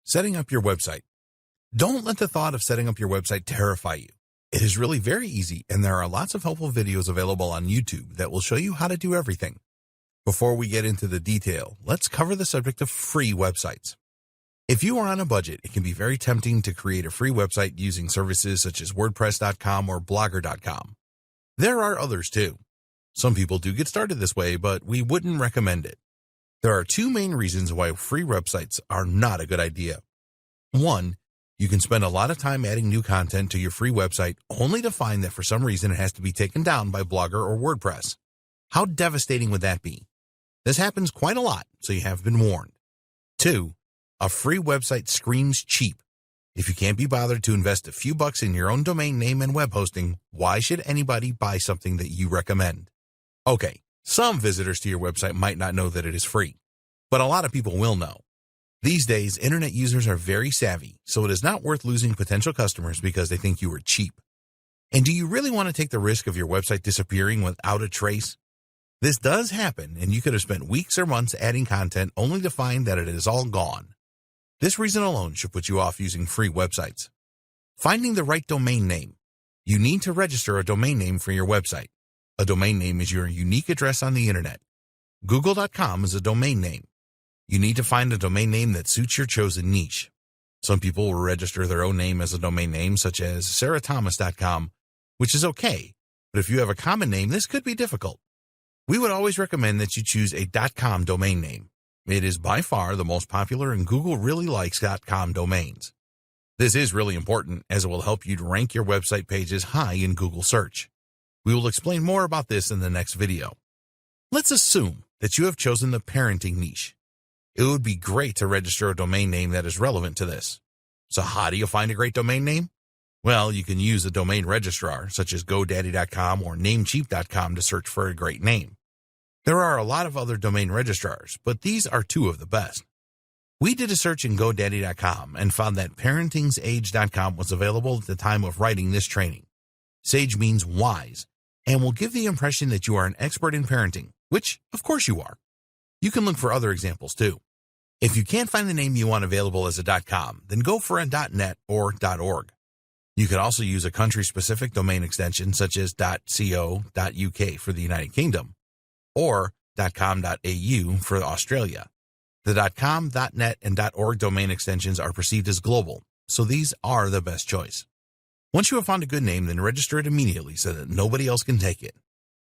Setting up your website. Don't let the thought of setting up your website terrify you. It is really very easy, and there are lots of helpful videos available on YouTube that will show you how to do everything. Before we get into the detail, let's cover the subject of free websites. If you are on a budget, it can be very tempting to create a free website using services such as WordPress.com or Blogger.com. There are others too. Some people do get started this way, but we wouldn't recommend it. There are two main reasons why free websites are not a good idea. One, you can spend a lot of time adding new content to your free website only to find that for some reason it has to be taken down by Blogger or WordPress. How devastating would that be? This happens quite a lot, so you have been warned. Two, a free website screams cheap. If you can't be bothered to invest a few bucks in your own domain name and web hosting, why should anybody buy something that you recommend? Okay, some visitors to your website might not know that it is free, but a lot of people will know. These days, internet users are very savvy, so it is not worth losing potential customers because they think you are cheap. And do you really want to take the risk of your website disappearing without a trace? This does happen, and you could have spent weeks or months adding content only to find that it is all gone. This reason alone should put you off using free websites. Finding the right domain name. You need to register a domain name for your website. A domain name is your unique address on the internet. Google.com is a domain name. You need to find a domain name that suits your chosen niche. Some people will register their own name as a domain name, such as SarahThomas.com, which is okay, but if you have a common name, this could be difficult. We would always recommend that you choose a .com domain name. It is by far the most popular, and Google really likes .com domains. This is really important, as it will help you to rank your website pages high in Google search. We will explain more about this in the next video. Let's assume that you have chosen the parenting niche. It would be great to register a domain name that is relevant to this. So how do you find a great domain name? Well, you can use a domain registrar such as GoDaddy.com or Namecheap.com to search for a great name. There are a lot of other domain registrars, but these are two of the best. We did a search in GoDaddy.com and found that ParentingsAge.com was available at the time of writing this training. Sage means wise, and will give the impression that you are an expert in parenting, which, of course, you are. You can look for other examples, too. If you can't find the name you want available as a .com, then go for a .net or .org. You could also use a country-specific domain extension such as .co.uk for the United Kingdom or .com.au for Australia. The .com, .net, and .org domain extensions are perceived as global, so these are the best choice. Once you have found a good name, then register it immediately so that nobody else can take it.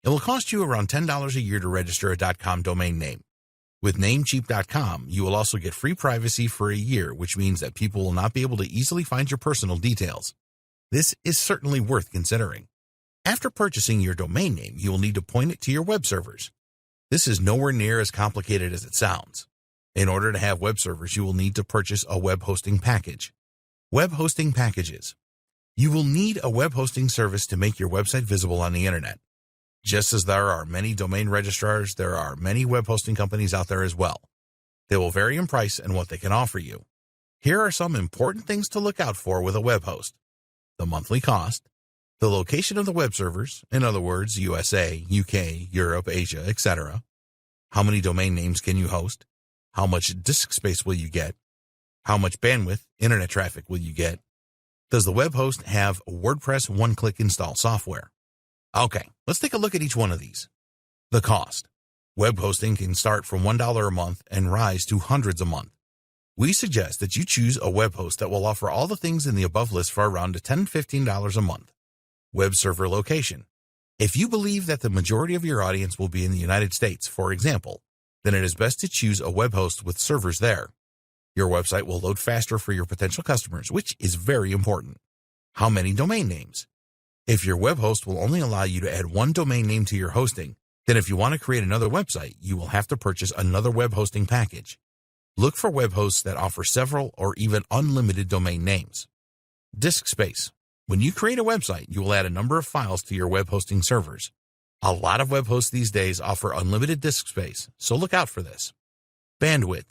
It will cost you around $10 a year to register a .com domain name. With Namecheap.com, you will also get free privacy for a year, which means that people will not be able to easily find your personal details. This is certainly worth considering. After purchasing your domain name, you will need to point it to your web servers. This is nowhere near as complicated as it sounds. In order to have web servers, you will need to purchase a web hosting package. Web hosting packages. You will need a web hosting service to make your website visible on the internet. Just as there are many domain registrars, there are many web hosting companies out there as well. They will vary in price and what they can offer you. Here are some important things to look out for with a web host. The monthly cost, the location of the web servers, in other words, USA, UK, Europe, Asia, etc. How many domain names can you host? How much disk space will you get? How much bandwidth, internet traffic will you get? Does the web host have WordPress one-click install software? Okay, let's take a look at each one of these. The cost. Web hosting can start from $1 a month and rise to hundreds a month. We suggest that you choose a web host that will offer all the things in the above list for around $10-15 a month. Web server location. If you believe that the majority of your audience will be in the United States, for example, then it is best to choose a web host with servers there. Your website will load faster for your potential customers, which is very important. How many domain names? If your web host will only allow you to add one domain name to your hosting, then if you want to create another website, you will have to purchase another web hosting package. Look for web hosts that offer several or even unlimited domain names. Disk space. When you create a website, you will add a number of files to your web hosting servers. A lot of web hosts these days offer unlimited disk space, so look out for this. Bandwidth.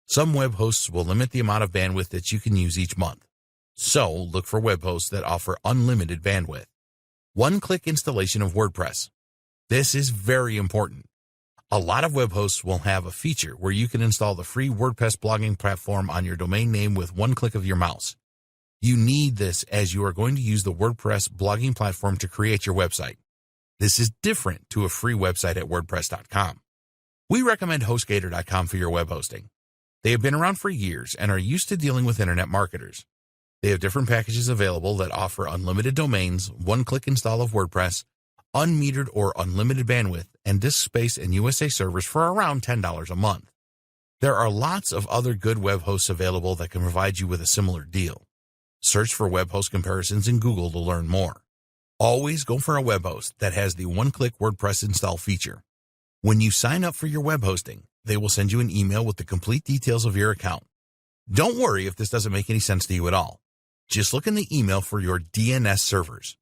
Some web hosts will limit the amount of bandwidth that you can use each month. So look for web hosts that offer unlimited bandwidth. One-click installation of WordPress. This is very important. A lot of web hosts will have a feature where you can install the free WordPress blogging platform on your domain name with one click of your mouse. You need this as you are going to use the WordPress blogging platform to create your website. This is different to a free website at WordPress.com. We recommend HostGator.com for your web hosting. They have been around for years and are used to dealing with internet marketers. They have different packages available that offer unlimited domains, one-click install of WordPress, unmetered or unlimited bandwidth, and disk space and USA servers for around $10 a month. There are lots of other good web hosts available that can provide you with a similar deal. Search for web host comparisons in Google to learn more. Always go for a web host that has the one-click WordPress install feature. When you sign up for your web hosting, they will send you an email with the complete details of your account. Don't worry if this doesn't make any sense to you at all. Just look in the email for your DNS servers.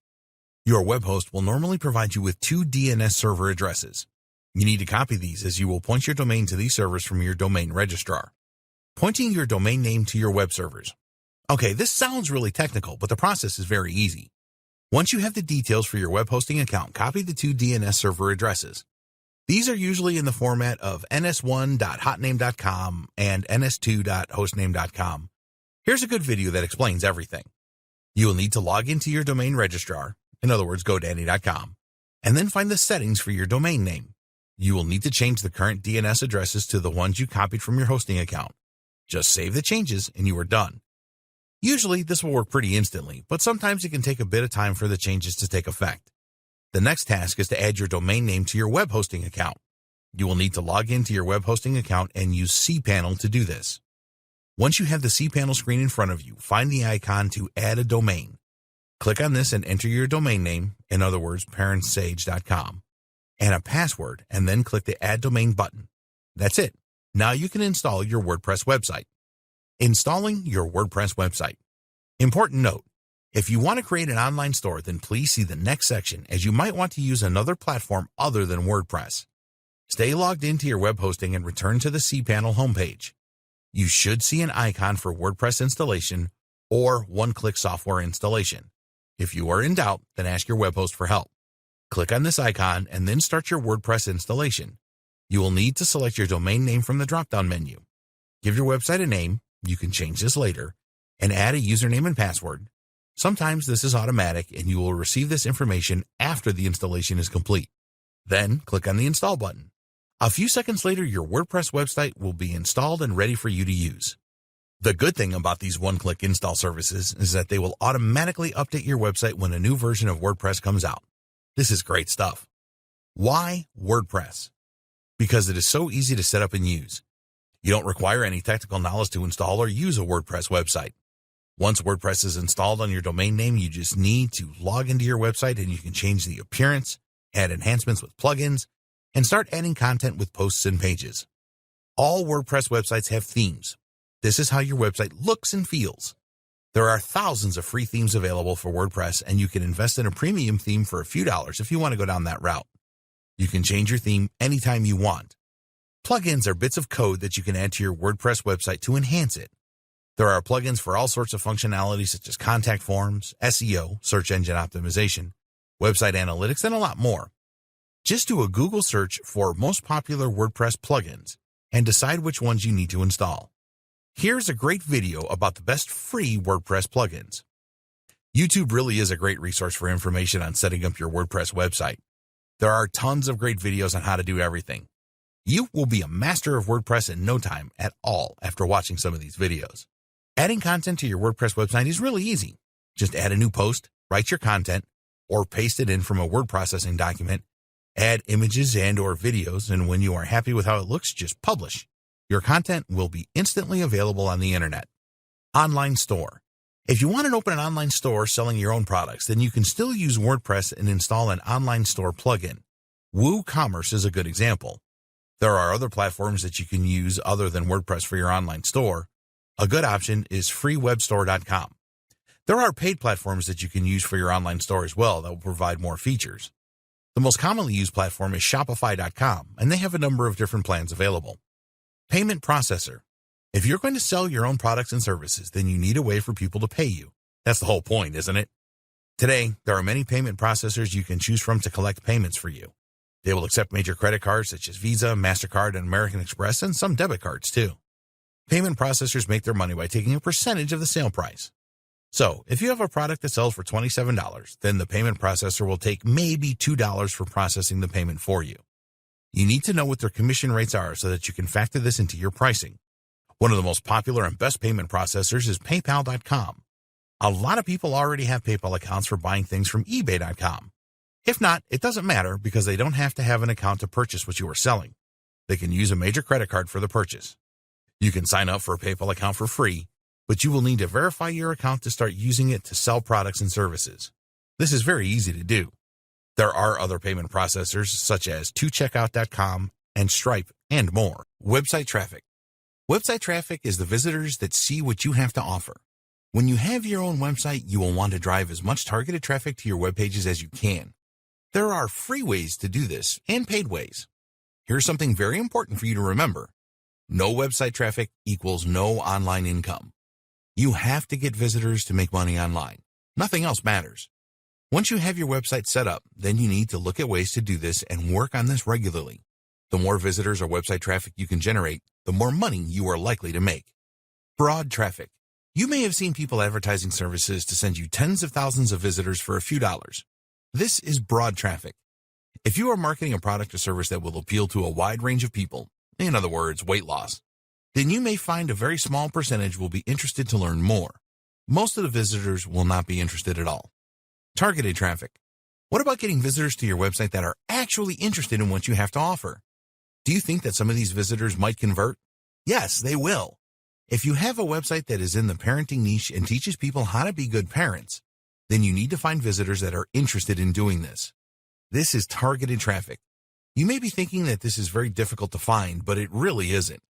Your web host will normally provide you with 2 DNS server addresses. You need to copy these as you will point your domain to these servers from your domain registrar. Pointing your domain name to your web servers. Okay, this sounds really technical, but the process is very easy. Once you have the details for your web hosting account, copy the 2 DNS server addresses. These are usually in the format of ns1.hotname.com and ns2.hostname.com. Here's a good video that explains everything. You will need to log into your domain registrar, in other words, GoDaddy.com, and then find the settings for your domain name. You will need to change the current DNS addresses to the ones you copied from your hosting account. Just save the changes and you are done. Usually, this will work pretty instantly, but sometimes it can take a bit of time for the changes to take effect. The next task is to add your domain name to your web hosting account. You will need to log into your web hosting account and use cPanel to do this. Once you have the cPanel screen in front of you, find the icon to add a domain. Click on this and enter your domain name, in other words, parentsage.com, and a password, and then click the Add Domain button. That's it. Now you can install your WordPress website. Installing your WordPress website. Important note, if you want to create an online store, then please see the next section as you might want to use another platform other than WordPress. Stay logged into your web hosting and return to the cPanel homepage. You should see an icon for WordPress installation or one-click software installation. If you are in doubt, then ask your web host for help. Click on this icon and then start your WordPress installation. You will need to select your domain name from the drop-down menu. Give your website a name, you can change this later, and add a username and password. Sometimes this is automatic and you will receive this information after the installation is complete. Then click on the Install button. A few seconds later, your WordPress website will be installed and ready for you to use. The good thing about these one-click install services is that they will automatically update your website when a new version of WordPress comes out. This is great stuff. Why WordPress? Because it is so easy to set up and use. You don't require any technical knowledge to install or use a WordPress website. Once WordPress is installed on your domain name, you just need to log into your website and you can change the appearance, add enhancements with plugins, and start adding content with posts and pages. All WordPress websites have themes. This is how your website looks and feels. There are thousands of free themes available for WordPress, and you can invest in a premium theme for a few dollars if you want to go down that route. You can change your theme anytime you want. Plugins are bits of code that you can add to your WordPress website to enhance it. There are plugins for all sorts of functionality such as contact forms, SEO, search engine optimization, website analytics, and a lot more. Just do a Google search for most popular WordPress plugins and decide which ones you need to install. Here's a great video about the best free WordPress plugins. YouTube really is a great resource for information on setting up your WordPress website. There are tons of great videos on how to do everything. You will be a master of WordPress in no time at all after watching some of these videos. Adding content to your WordPress website is really easy. Just add a new post, write your content, or paste it in from a word processing document, add images and or videos, and when you are happy with how it looks, just publish. Your content will be instantly available on the internet. Online store. If you want to open an online store selling your own products, then you can still use WordPress and install an online store plugin. WooCommerce is a good example. There are other platforms that you can use other than WordPress for your online store. A good option is freewebstore.com. There are paid platforms that you can use for your online store as well that will provide more features. The most commonly used platform is Shopify.com, and they have a number of different plans available. Payment processor. If you're going to sell your own products and services, then you need a way for people to pay you. That's the whole point, isn't it? Today, there are many payment processors you can choose from to collect payments for you. They will accept major credit cards such as Visa, MasterCard, and American Express, and some debit cards too. Payment processors make their money by taking a percentage of the sale price. So, if you have a product that sells for $27, then the payment processor will take maybe $2 for processing the payment for you. You need to know what their commission rates are so that you can factor this into your pricing. One of the most popular and best payment processors is PayPal.com. A lot of people already have PayPal accounts for buying things from eBay.com. If not, it doesn't matter because they don't have to have an account to purchase what you are selling. They can use a major credit card for the purchase. You can sign up for a PayPal account for free, but you will need to verify your account to start using it to sell products and services. This is very easy to do. There are other payment processors such as 2Checkout.com and Stripe and more. Website traffic. Website traffic is the visitors that see what you have to offer. When you have your own website, you will want to drive as much targeted traffic to your web pages as you can. There are free ways to do this and paid ways. Here's something very important for you to remember. No website traffic equals no online income. You have to get visitors to make money online. Nothing else matters. Once you have your website set up, then you need to look at ways to do this and work on this regularly. The more visitors or website traffic you can generate, the more money you are likely to make. Broad traffic. You may have seen people advertising services to send you tens of thousands of visitors for a few dollars. This is broad traffic. If you are marketing a product or service that will appeal to a wide range of people, in other words, weight loss, then you may find a very small percentage will be interested to learn more. Most of the visitors will not be interested at all. Targeted traffic. What about getting visitors to your website that are actually interested in what you have to offer? Do you think that some of these visitors might convert? Yes, they will. If you have a website that is in the parenting niche and teaches people how to be good parents, then you need to find visitors that are interested in doing this. This is targeted traffic. You may be thinking that this is very difficult to find, but it really isn't.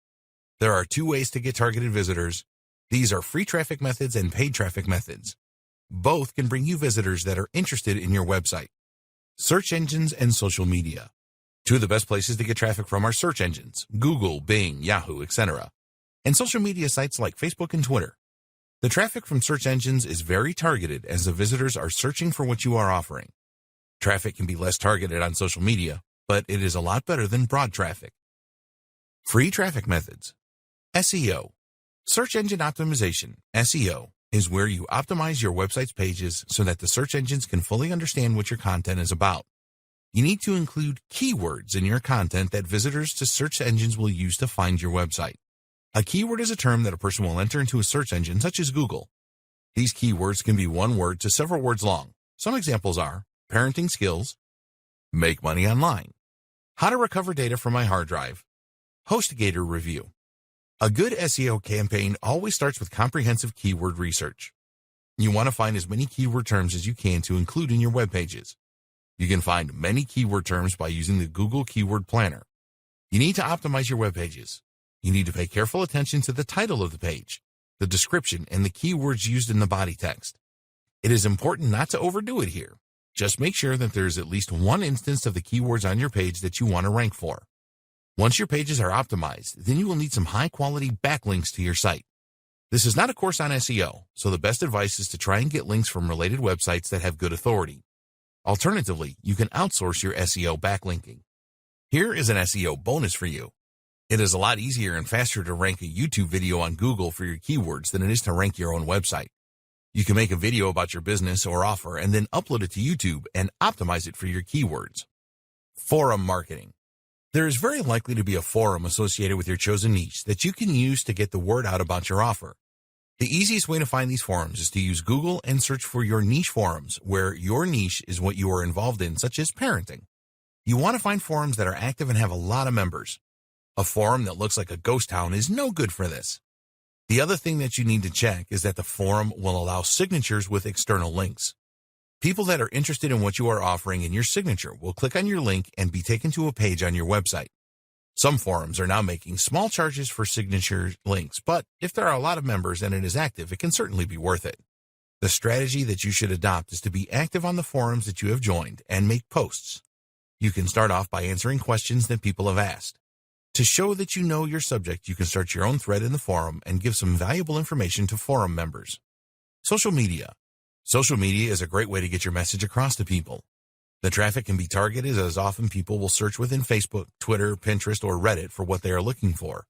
There are two ways to get targeted visitors. These are free traffic methods and paid traffic methods. Both can bring you visitors that are interested in your website. Search engines and social media. Two of the best places to get traffic from are search engines, Google, Bing, Yahoo, etc., and social media sites like Facebook and Twitter. The traffic from search engines is very targeted as the visitors are searching for what you are offering. Traffic can be less targeted on social media, but it is a lot better than broad traffic. Free traffic methods. SEO. Search engine optimization, SEO, is where you optimize your website's pages so that the search engines can fully understand what your content is about. You need to include keywords in your content that visitors to search engines will use to find your website. A keyword is a term that a person will enter into a search engine such as Google. These keywords can be one word to several words long. Some examples are parenting skills, make money online, how to recover data from my hard drive, HostGator review. A good SEO campaign always starts with comprehensive keyword research. You want to find as many keyword terms as you can to include in your web pages. You can find many keyword terms by using the Google Keyword Planner. You need to optimize your web pages. You need to pay careful attention to the title of the page, the description, and the keywords used in the body text. It is important not to overdo it here. Just make sure that there is at least one instance of the keywords on your page that you want to rank for. Once your pages are optimized, then you will need some high-quality backlinks to your site. This is not a course on SEO, so the best advice is to try and get links from related websites that have good authority. Alternatively, you can outsource your SEO backlinking. Here is an SEO bonus for you. It is a lot easier and faster to rank a YouTube video on Google for your keywords than it is to rank your own website. You can make a video about your business or offer and then upload it to YouTube and optimize it for your keywords. Forum marketing. There is very likely to be a forum associated with your chosen niche that you can use to get the word out about your offer. The easiest way to find these forums is to use Google and search for your niche forums where your niche is what you are involved in, such as parenting. You want to find forums that are active and have a lot of members. A forum that looks like a ghost town is no good for this. The other thing that you need to check is that the forum will allow signatures with external links. People that are interested in what you are offering in your signature will click on your link and be taken to a page on your website. Some forums are now making small charges for signature links, but if there are a lot of members and it is active, it can certainly be worth it. The strategy that you should adopt is to be active on the forums that you have joined and make posts. You can start off by answering questions that people have asked. To show that you know your subject, you can start your own thread in the forum and give some valuable information to forum members. Social media. Social media is a great way to get your message across to people. The traffic can be targeted as often people will search within Facebook, Twitter, Pinterest, or Reddit for what they are looking for.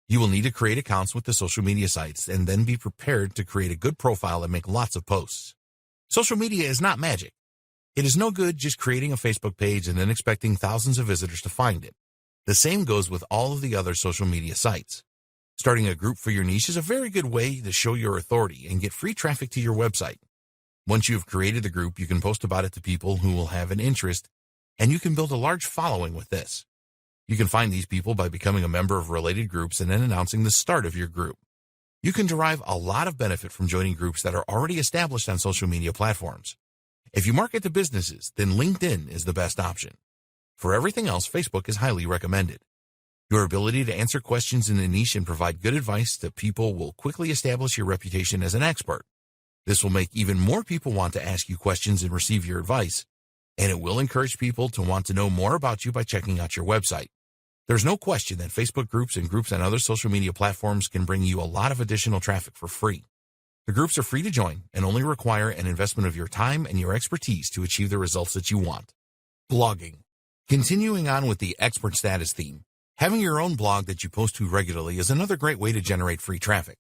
You will need to create accounts with the social media sites and then be prepared to create a good profile and make lots of posts. Social media is not magic. It is no good just creating a Facebook page and then expecting thousands of visitors to find it. The same goes with all of the other social media sites. Starting a group for your niche is a very good way to show your authority and get free traffic to your website. Once you have created the group, you can post about it to people who will have an interest, and you can build a large following with this. You can find these people by becoming a member of related groups and then announcing the start of your group. You can derive a lot of benefit from joining groups that are already established on social media platforms. If you market to businesses, then LinkedIn is the best option. For everything else, Facebook is highly recommended. Your ability to answer questions in a niche and provide good advice to people will quickly establish your reputation as an expert. This will make even more people want to ask you questions and receive your advice, and it will encourage people to want to know more about you by checking out your website. There's no question that Facebook groups and groups on other social media platforms can bring you a lot of additional traffic for free. The groups are free to join and only require an investment of your time and your expertise to achieve the results that you want. Blogging. Continuing on with the expert status theme, having your own blog that you post to regularly is another great way to generate free traffic.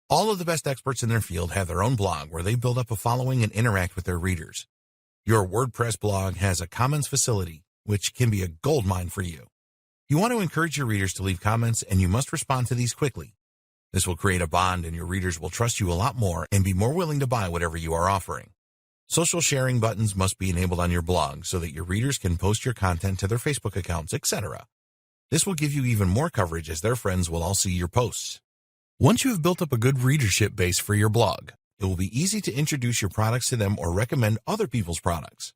All of the best experts in their field have their own blog where they build up a following and interact with their readers. Your WordPress blog has a comments facility, which can be a goldmine for you. You want to encourage your readers to leave comments, and you must respond to these quickly. This will create a bond, and your readers will trust you a lot more and be more willing to buy whatever you are offering. Social sharing buttons must be enabled on your blog so that your readers can post your content to their Facebook accounts, etc. This will give you even more coverage as their friends will all see your posts. Once you have built up a good readership base for your blog, it will be easy to introduce your products to them or recommend other people's products.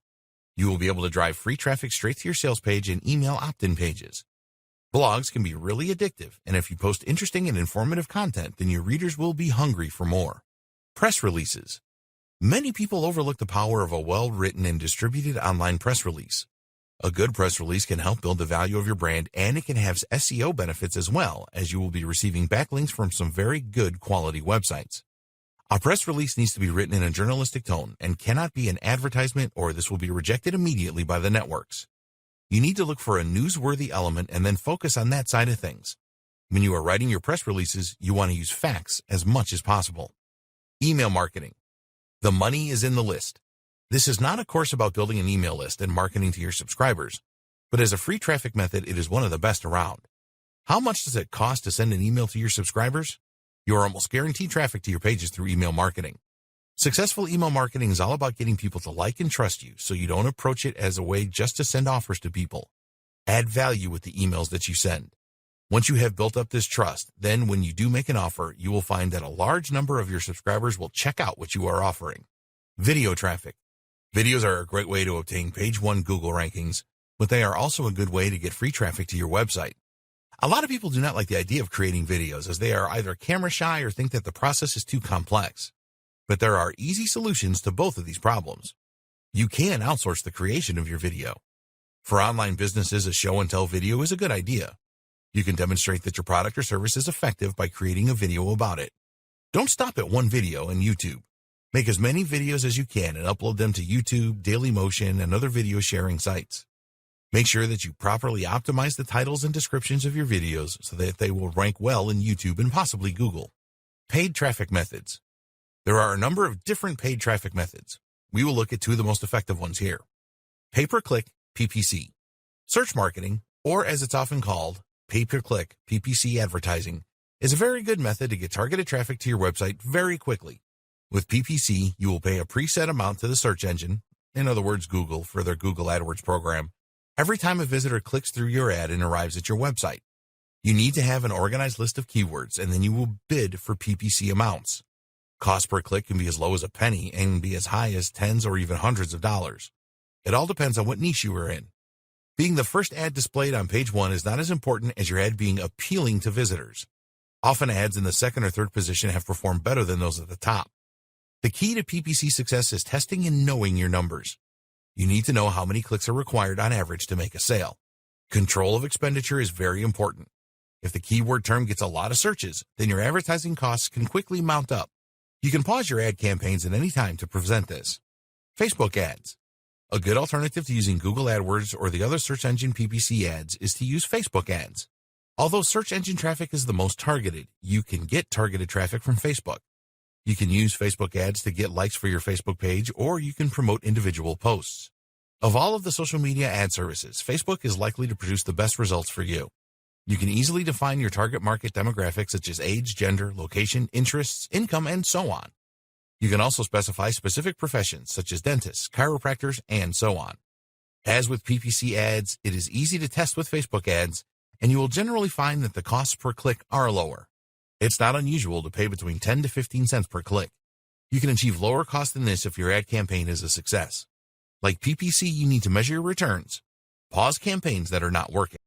You will be able to drive free traffic straight to your sales page and email opt-in pages. Blogs can be really addictive, and if you post interesting and informative content, then your readers will be hungry for more. Press releases. Many people overlook the power of a well-written and distributed online press release. A good press release can help build the value of your brand, and it can have SEO benefits as well, as you will be receiving backlinks from some very good quality websites. A press release needs to be written in a journalistic tone and cannot be an advertisement, or this will be rejected immediately by the networks. You need to look for a newsworthy element and then focus on that side of things. When you are writing your press releases, you want to use facts as much as possible. Email marketing. The money is in the list. This is not a course about building an email list and marketing to your subscribers, but as a free traffic method, it is one of the best around. How much does it cost to send an email to your subscribers? You are almost guaranteed traffic to your pages through email marketing. Successful email marketing is all about getting people to like and trust you, so you don't approach it as a way just to send offers to people. Add value with the emails that you send. Once you have built up this trust, then when you do make an offer, you will find that a large number of your subscribers will check out what you are offering. Video traffic. Videos are a great way to obtain page 1 Google rankings, but they are also a good way to get free traffic to your website. A lot of people do not like the idea of creating videos as they are either camera shy or think that the process is too complex. But there are easy solutions to both of these problems. You can outsource the creation of your video. For online businesses, a show and tell video is a good idea. You can demonstrate that your product or service is effective by creating a video about it. Don't stop at one video on YouTube. Make as many videos as you can and upload them to YouTube, Dailymotion, and other video sharing sites. Make sure that you properly optimize the titles and descriptions of your videos so that they will rank well in YouTube and possibly Google. Paid traffic methods. There are a number of different paid traffic methods. We will look at 2 of the most effective ones here. Pay-per-click, PPC. Search marketing, or as it's often called, pay-per-click, PPC advertising, is a very good method to get targeted traffic to your website very quickly. With PPC, you will pay a preset amount to the search engine, in other words Google, for their Google AdWords program, every time a visitor clicks through your ad and arrives at your website. You need to have an organized list of keywords, and then you will bid for PPC amounts. Cost per click can be as low as a penny and be as high as tens or even hundreds of dollars. It all depends on what niche you are in. Being the first ad displayed on page 1 is not as important as your ad being appealing to visitors. Often ads in the second or third position have performed better than those at the top. The key to PPC success is testing and knowing your numbers. You need to know how many clicks are required on average to make a sale. Control of expenditure is very important. If the keyword term gets a lot of searches, then your advertising costs can quickly mount up. You can pause your ad campaigns at any time to prevent this. Facebook ads. A good alternative to using Google AdWords or the other search engine PPC ads is to use Facebook ads. Although search engine traffic is the most targeted, you can get targeted traffic from Facebook. You can use Facebook ads to get likes for your Facebook page, or you can promote individual posts. Of all of the social media ad services, Facebook is likely to produce the best results for you. You can easily define your target market demographics such as age, gender, location, interests, income, and so on. You can also specify specific professions such as dentists, chiropractors, and so on. As with PPC ads, it is easy to test with Facebook ads, and you will generally find that the costs per click are lower. It's not unusual to pay between 10 to 15 cents per click. You can achieve lower cost than this if your ad campaign is a success. Like PPC, you need to measure your returns, pause campaigns that are not working,